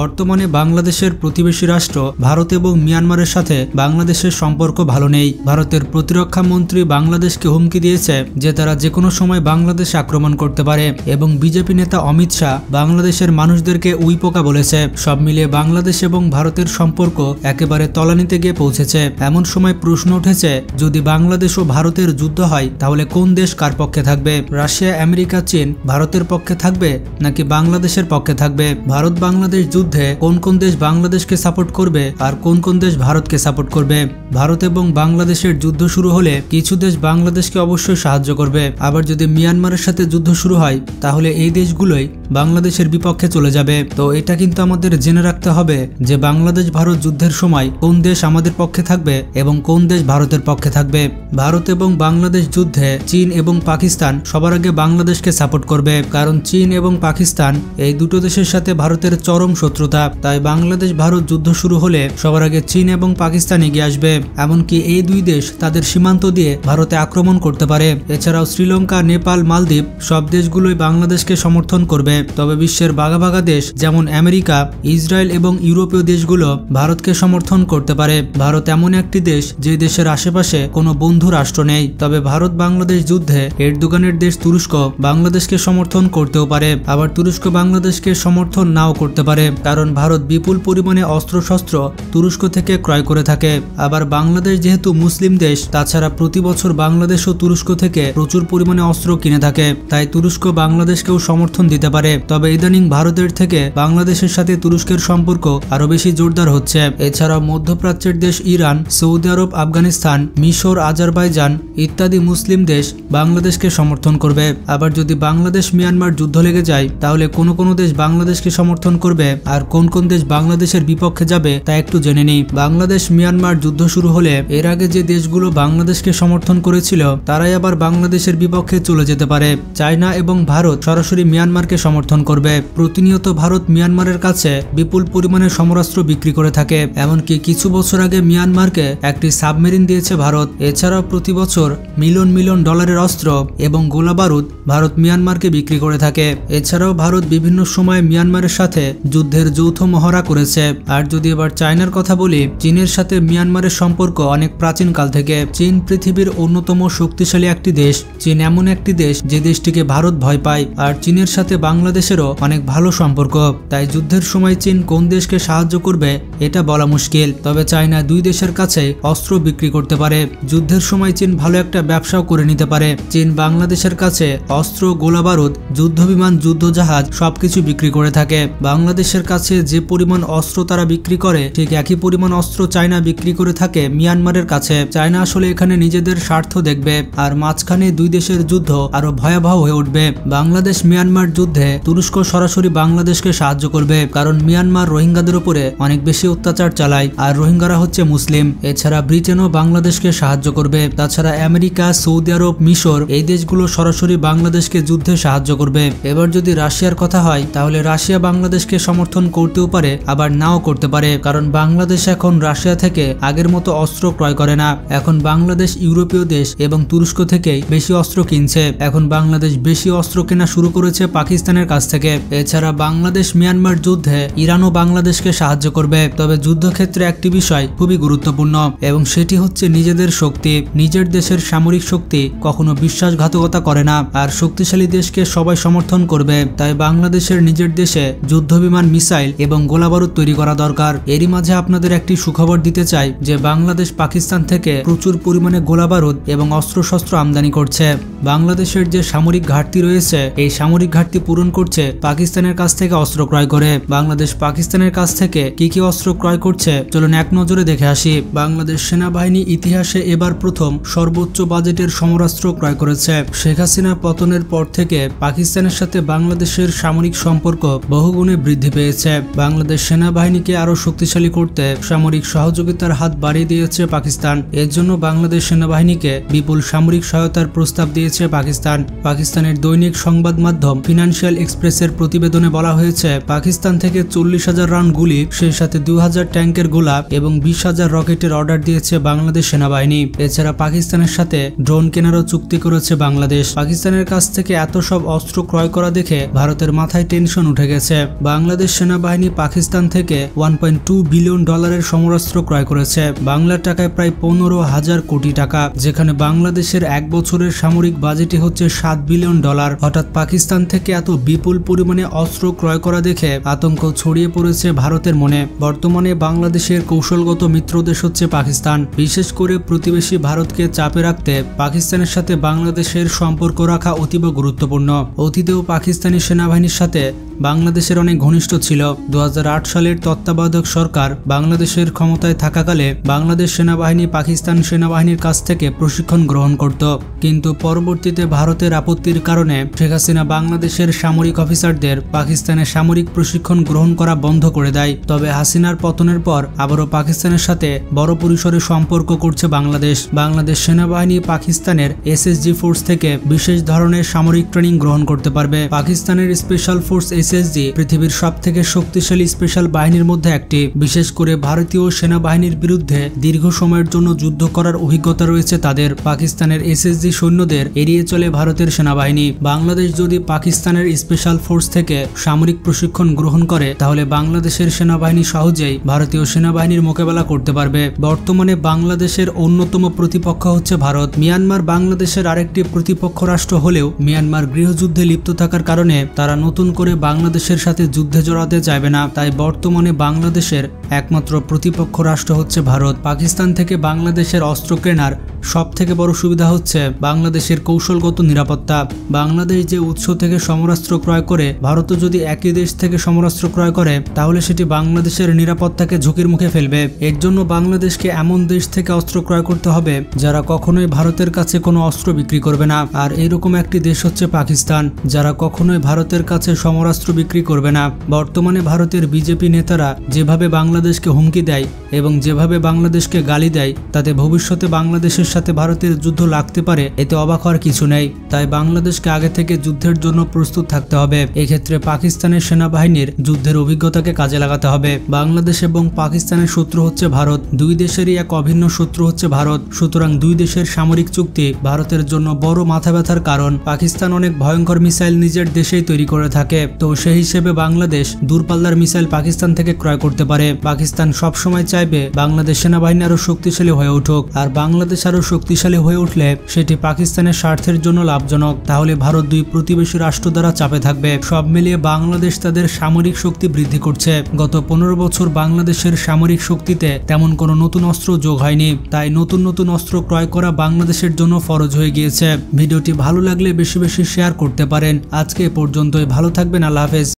বর্তমানে বাংলাদেশের প্রতিবেশী রাষ্ট্র ভারত এবং মিয়ানমারের সাথে বাংলাদেশের সম্পর্ক ভালো নেই। ভারতের প্রতিরক্ষা মন্ত্রী বাংলাদেশকে হুমকি দিয়েছে যে তারা যে কোনো সময় বাংলাদেশ আক্রমণ করতে পারে এবং বিজেপি নেতা অমিত শাহ বাংলাদেশের মানুষদেরকে উইপোকা বলেছে। সব মিলিয়ে বাংলাদেশ এবং ভারতের সম্পর্ক একেবারে তলানিতে গিয়ে পৌঁছেছে। এমন সময় প্রশ্ন উঠেছে, যদি বাংলাদেশ ও ভারতের যুদ্ধ হয় তাহলে কোন দেশ কার পক্ষে থাকবে? রাশিয়া, আমেরিকা, চীন ভারতের পক্ষে থাকবে নাকি বাংলাদেশের পক্ষে থাকবে? ভারত বাংলাদেশ যুদ্ধে কোন কোন দেশ বাংলাদেশকে সাপোর্ট করবে আর কোন কোন দেশ ভারতকে সাপোর্ট করবে? ভারত এবং বাংলাদেশের যুদ্ধ শুরু হলে কিছু দেশ বাংলাদেশকে অবশ্যই সাহায্য করবে, আবার যদি মিয়ানমারের সাথে যুদ্ধ শুরু হয় তাহলে এই দেশগুলোই বাংলাদেশের বিপক্ষে চলে যাবে। তো এটা কিন্তু আমাদের জেনে রাখতে হবে যে বাংলাদেশ ভারত যুদ্ধের সময় কোন দেশ আমাদের পক্ষে থাকবে এবং কোন দেশ ভারতের পক্ষে থাকবে। ভারত এবং বাংলাদেশ যুদ্ধে চীন এবং পাকিস্তান সবার আগে বাংলাদেশকে সাপোর্ট করবে, কারণ চীন এবং পাকিস্তান এই দুটো দেশের সাথে ভারতের চরম শত্রুতা। তাই বাংলাদেশ ভারত যুদ্ধ শুরু হলে সবার আগে চীন এবং পাকিস্তান এগিয়ে আসবে। এমনকি এই দুই দেশ তাদের সীমান্ত দিয়ে ভারতে আক্রমণ করতে পারে। এছাড়াও শ্রীলঙ্কা, নেপাল, মালদ্বীপ সব দেশগুলোই বাংলাদেশকে সমর্থন করবে। তবে বিশ্বের বাঘা বাঘা দেশ যেমন আমেরিকা, ইসরায়েল এবং ইউরোপীয় দেশগুলো ভারতকে সমর্থন করতে পারে। ভারত এমন একটি দেশ যে দেশের আশেপাশে কোনো বন্ধু রাষ্ট্র নেই। তবে ভারত বাংলাদেশ যুদ্ধে এরদোগানের দেশ তুরস্ক বাংলাদেশকে সমর্থন করতেও পারে, আবার তুরস্ক বাংলাদেশকে সমর্থন নাও করতে পারে, কারণ ভারত বিপুল পরিমাণে অস্ত্রশস্ত্র তুরস্ক থেকে ক্রয় করে থাকে। আবার বাংলাদেশ যেহেতু মুসলিম দেশ, তাছাড়া প্রতি বছর বাংলাদেশ ও তুরস্ক থেকে প্রচুর পরিমাণে অস্ত্র কিনে থাকে, তাই তুরস্ক বাংলাদেশকেও সমর্থন দিতে পারে। তবে ইদানিং ভারতের থেকে বাংলাদেশের সাথে তুরস্কের সম্পর্ক আরো বেশি জোরদার হচ্ছে। এছাড়াও মধ্যপ্রাচ্যের দেশ ইরান, সৌদি আরব, আফগানিস্তান, মিশর, আজারবাইজান ইত্যাদি মুসলিম দেশ বাংলাদেশকে সমর্থন করবে। আবার যদি বাংলাদেশ মিয়ানমার যুদ্ধ লেগে যায় তাহলে কোন কোন দেশ বাংলাদেশকে সমর্থন করবে আর কোন কোন দেশ বাংলাদেশের বিপক্ষে যাবে তা একটু জেনে নিই। বাংলাদেশ মিয়ানমার যুদ্ধ শুরু হলে এর আগে যে দেশগুলো বাংলাদেশকে সমর্থন করেছিল তারাই আবার বাংলাদেশের বিপক্ষে চলে যেতে পারে। চায়না এবং ভারত সরাসরি মিয়ানমারকে সমর্থন করবে। প্রতিনিয়ত ভারত মিয়ানমারের কাছে বিপুল পরিমাণে সমরাস্ত্র বিক্রি করে থাকে, এমনকি কিছু বছর আগে মিয়ানমারকে একটি সাবমেরিন দিয়েছে ভারত। এছাড়াও প্রতি বছর মিলিয়ন মিলিয়ন ডলারের অস্ত্র এবং গোলাবারুদ ভারত মিয়ানমারকে বিক্রি করে থাকে। এছাড়াও ভারত বিভিন্ন সময় মিয়ানমারের সাথে যুদ্ধের যৌথ মহড়া করেছে। আর যদি এবার চায়নার কথা বলি, চীনের সাথে মিয়ানমারের সম্পর্ক অনেক প্রাচীন কাল থেকে। চীন পৃথিবীর অন্যতম শক্তিশালী একটি দেশ। চীন এমন একটি দেশ যে দেশটিকে ভারত ভয় পায়, আর চীনের সাথে বাংলাদেশেরও অনেক ভালো সম্পর্ক। তাই যুদ্ধের সময় চীন কোন দেশকে সাহায্য করবে এটা বলা মুশকিল। তবে চায়না দুই দেশের কাছে অস্ত্র বিক্রি করতে পারে। যুদ্ধের সময় চীন ভালো একটা ব্যবসাও করে নিতে পারে। চীন বাংলাদেশের কাছে অস্ত্র, গোলাবারুদ, যুদ্ধবিমান, যুদ্ধজাহাজ সবকিছু বিক্রি করে থাকে। বাংলাদেশের কাছে যে পরিমাণ অস্ত্র তারা বিক্রি করে ঠিক একই পরিমাণ অস্ত্র চায়না বিক্রি করে থাকে মিয়ানমারের কাছে। চায়না আসলে এখানে নিজেদের স্বার্থ দেখবে, আর মাঝখানে দুই দেশের যুদ্ধ আরো ভয়াবহ হয়ে উঠবে। বাংলাদেশ মিয়ানমার যুদ্ধে তুরস্ক সরাসরি বাংলাদেশকে সাহায্য করবে, কারণ মিয়ানমার রোহিঙ্গাদের উপরে অনেক বেশি অত্যাচার চালায়, আর রোহিঙ্গারা হচ্ছে মুসলিম। এছাড়া ব্রিটেনও বাংলাদেশকে সাহায্য করবে। তাছাড়া আমেরিকা, সৌদি আরব, মিশর এই দেশগুলো সরাসরি বাংলাদেশকে যুদ্ধে সাহায্য করবে। এবার যদি রাশিয়ার কথা হয় তাহলে রাশিয়া বাংলাদেশকে সমর্থন করতেও পারে, আবার নাও করতে পারে, কারণ বাংলাদেশ এখন রাশিয়া থেকে আগের মতো অস্ত্র ক্রয় করে না। এখন বাংলাদেশ ইউরোপীয় দেশ এবং তুরস্ক থেকেই বেশি অস্ত্র কিনছে। এখন বাংলাদেশ বেশি অস্ত্র কেনা শুরু করেছে পাকিস্তানের কাছ থেকে। এছাড়া বাংলাদেশ মিয়ানমার যুদ্ধে ইরানও বাংলাদেশকে সাহায্য করবে। তবে যুদ্ধক্ষেত্রে একটি বিষয় খুবই গুরুত্বপূর্ণ এবং সেটি হচ্ছে নিজেদের শক্তি। নিজের দেশের সামরিক শক্তি কখনো বিশ্বাসঘাতকতা করে না, আর শক্তিশালী দেশকে সবাই সমর্থন করবে। তাই বাংলাদেশের নিজের দেশে যুদ্ধবিমান, মিসাইল এবং গোলাবারুদ তৈরি করা দরকার। এরই মাঝে আপনাদের একটি সুখবর দিতে চাই যে বাংলাদেশ পাকিস্তান থেকে প্রচুর পরিমাণে গোলাবারুদ এবং অস্ত্রশস্ত্র আমদানি করছে। বাংলাদেশের যে সামরিক ঘাটতি রয়েছে এই সামরিক ঘাটতি পূরণ করছে পাকিস্তানের কাছ থেকে অস্ত্র ক্রয় করে। বাংলাদেশ পাকিস্তানের কাছ থেকে কি কি অস্ত্র ক্রয় করছে চলুন এক নজরে দেখে আসি। বাংলাদেশ সেনাবাহিনী ইতিহাসে এবার প্রথম সর্বোচ্চ বাজেটের সমরাস্ত্র ক্রয় করেছে। শেখ হাসিনা পতনের পর থেকে পাকিস্তানের সাথে বাংলাদেশের সামরিক সম্পর্ক বহুগুণে বৃদ্ধি পেয়েছে। বাংলাদেশ সেনাবাহিনীকে আরো শক্তিশালী করতে সামরিক সহযোগিতার হাত বাড়িয়ে দিয়েছে পাকিস্তান। এর জন্য বাংলাদেশ সেনাবাহিনীকে বিপুল সামরিক সহায়তার প্রস্তাব দিয়েছে পাকিস্তান। পাকিস্তানের দৈনিক সংবাদ মাধ্যম ফিনান্সিয়াল এক্সপ্রেসের প্রতিবেদনে বলা হয়েছে, পাকিস্তান থেকে 40,000 রাউন্ড গুলি, সেই সাথে 2000 ট্যাঙ্কের গোলা এবং 20,000 রকেটের অর্ডার দিয়েছে বাংলাদেশ সেনাবাহিনী। এছাড়া পাকিস্তানের সাথে ড্রোন কেনারও চুক্তি করেছে বাংলাদেশ। পাকিস্তানের কাছ থেকে এত সব অস্ত্র ক্রয় করা দেখে ভারতের মাথায় টেনশন উঠে গেছে। বাংলাদেশ সেনাবাহিনী পাকিস্তান থেকে $1.2 বিলিয়ন সমরাস্ত্র ক্রয় করেছে, বাংলা টাকায় প্রায় 15,000 কোটি টাকা, যেখানে বাংলাদেশের এক বছরের সামরিক বাজেটই হচ্ছে $7 বিলিয়ন। হঠাৎ পাকিস্তান থেকে এত বিপুল পরিমাণে অস্ত্র ক্রয় করা দেখে আতঙ্ক ছড়িয়ে পড়েছে ভারতের মনে। বর্তমানে বাংলাদেশের কৌশলগত মিত্র দেশ হচ্ছে পাকিস্তান। বিশেষ করে প্রতিবেশী ভারতকে চাপে রাখতে পাকিস্তানের সাথে বাংলাদেশের সম্পর্ক রাখা অতীব গুরুত্বপূর্ণ। অতীতেও পাকিস্তানি সেনাবাহিনীর সাথে বাংলাদেশের অনেক ঘনিষ্ঠ ছিল। 2008 সালের তত্ত্বাবধায়ক সরকার বাংলাদেশের ক্ষমতায় থাকাকালে বাংলাদেশ সেনাবাহিনী পাকিস্তান সেনাবাহিনীর কাছ থেকে প্রশিক্ষণ গ্রহণ করত, কিন্তু পরবর্তীতে ভারতের আপত্তির কারণে শেখ হাসিনা বাংলাদেশের সামরিক অফিসারদের পাকিস্তানের সামরিক প্রশিক্ষণ গ্রহণ করা বন্ধ করে দেয়। তবে হাসিনার পতনের পর আবারও পাকিস্তানের সাথে বড় পরিসরে সম্পর্ক করছে বাংলাদেশ। বাংলাদেশ সেনাবাহিনী পাকিস্তানের SSG ফোর্স থেকে বিশেষ ধরনের সামরিক ট্রেনিং গ্রহণ করতে পারবে। পাকিস্তানের স্পেশাল ফোর্স SSG পৃথিবীর সবথেকে শক্তিশালী স্পেশাল বাহিনীর মধ্যে একটি। বিশেষ করে ভারতীয় সেনাবাহিনীর বিরুদ্ধে দীর্ঘ সময়ের জন্য যুদ্ধ করার অভিজ্ঞতা রয়েছে তাদের। পাকিস্তানের SSG সৈন্যদের এড়িয়ে চলে ভারতের সেনাবাহিনী। বাংলাদেশ যদি পাকিস্তানের স্পেশাল ফোর্স থেকে সামরিক প্রশিক্ষণ গ্রহণ করে তাহলে বাংলাদেশের সেনাবাহিনী সহজেই ভারতীয় সেনাবাহিনীর মোকাবেলা করতে পারবে। বর্তমানে বাংলাদেশের অন্যতম প্রতিপক্ষ হচ্ছে ভারত। মিয়ানমার বাংলাদেশের আরেকটি প্রতিপক্ষ রাষ্ট্র হলেও মিয়ানমার গৃহযুদ্ধে লিপ্ত থাকার কারণে তারা নতুন করে বাংলাদেশের সাথে যুদ্ধে জড়াতে চাইবে না। তাই বর্তমানে বাংলাদেশের একমাত্র প্রতিপক্ষ রাষ্ট্র হচ্ছে ভারত। পাকিস্তান থেকে বাংলাদেশের অস্ত্র কেনার সবথেকে বড় সুবিধা হচ্ছে বাংলাদেশের কৌশলগত নিরাপত্তা। বাংলাদেশ যে উৎস থেকে সমরাস্ত্র ক্রয় করে, ভারতও যদি একই দেশ থেকে সমরাস্ত্র ক্রয় করে তাহলে সেটি বাংলাদেশের নিরাপত্তাকে ঝুঁকির মুখে ফেলবে। এর জন্য বাংলাদেশকে এমন দেশ থেকে অস্ত্র ক্রয় করতে হবে যারা কখনোই ভারতের কাছে কোনো অস্ত্র বিক্রি করবে না। আর এরকম একটি দেশ হচ্ছে পাকিস্তান, যারা কখনোই ভারতের কাছে সমরাস্ত্র বিক্রি করবে না। বর্তমানে ভারতের বিজেপি নেতারা যেভাবে বাংলাদেশকে হুমকি দেয় এবং যেভাবে বাংলাদেশকে গালি দেয়, তাতে ভবিষ্যতে বাংলাদেশের সাথে ভারতের যুদ্ধ লাগতে পারে, এতে অবাক হওয়ার কিছু নেই। তাই বাংলাদেশকে আগে থেকে যুদ্ধের জন্য প্রস্তুত থাকতে হবে। এক্ষেত্রে পাকিস্তানের সেনাবাহিনীর যুদ্ধের অভিজ্ঞতাকে কাজে লাগাতে হবে। বাংলাদেশ এবং পাকিস্তানের শত্রু হচ্ছে ভারত, দুই দেশেরই এক অভিন্ন শত্রু হচ্ছে ভারত। সুতরাং দুই দেশের সামরিক চুক্তি ভারতের জন্য বড় মাথা ব্যথার কারণ। পাকিস্তান অনেক ভয়ঙ্কর মিসাইল নিজের দেশেই তৈরি করে থাকে, তো সেই হিসেবে বাংলাদেশ দূরপাল্লার মিসাইল পাকিস্তান থেকে ক্রয় করতে পারে। পাকিস্তান সবসময় চাইবে বাংলাদেশ সেনাবাহিনী আরো শক্তিশালী হয়ে উঠুক, আর বাংলাদেশ আরো শক্তিশালী হয়ে উঠলে সেটি পাকিস্তানের স্বার্থের জন্য লাভজনক। তাহলে ভারত দুই প্রতিবেশী রাষ্ট্র দ্বারা চাপে থাকবে। সব মিলিয়ে বাংলাদেশ তাদের সামরিক শক্তি বৃদ্ধি করছে। গত 15 বছর বাংলাদেশের সামরিক শক্তিতে তেমন কোনো নতুন অস্ত্র যোগ হয়নি, তাই নতুন নতুন অস্ত্র ক্রয় করা বাংলাদেশের জন্য ফরজ হয়ে গিয়েছে। ভিডিওটি ভালো লাগলে বেশি বেশি শেয়ার করতে পারেন। আজকে এ পর্যন্তই, ভালো থাকবেন, আল্লাহ হাফেজ।